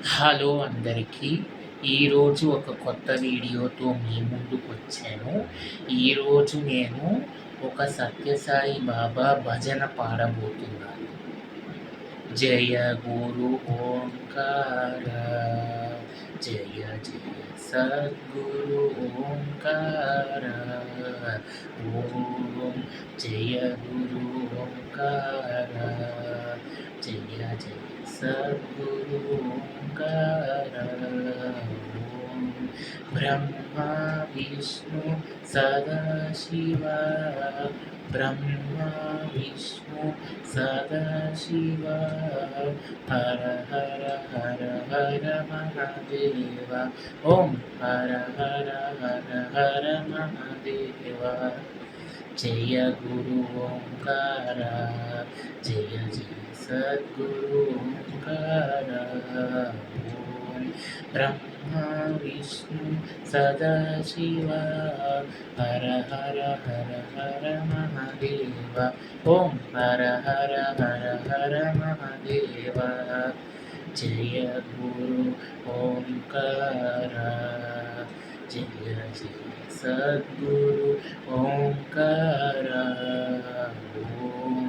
Hello అందరికీ. ఈరోజు ఒక కొత్త వీడియోతో మీ ముందుకొచ్చాను. ఈరోజు నేను ఒక సత్యసాయి బాబా భజన పాడబోతున్నాను. జయ గురు ఓంకార, జయ జయ సద్గురు ఓంకార, ఓం జయ గురు ఓంకార, జయ జయ సద్గురు ఓంకార, ఓం బ్రహ్మ విష్ణు సదాశివ, బ్రహ్మ విష్ణు సదాశివ, హర హర హర హర మహాదేవ, ఓం హర హర హర హర మహాదేవ. జయ గురు ఓంకార, జయ జయ సద్గురు ఓంకార, ఓం బ్రహ్మ విష్ణు సదాశివ, హర హర హర హర మహాదేవ, ఓం హర హర హర హర మహాదేవ. జయ గురు ఓంకార, జయ జయ సద్గురు ఓంకార, ఓం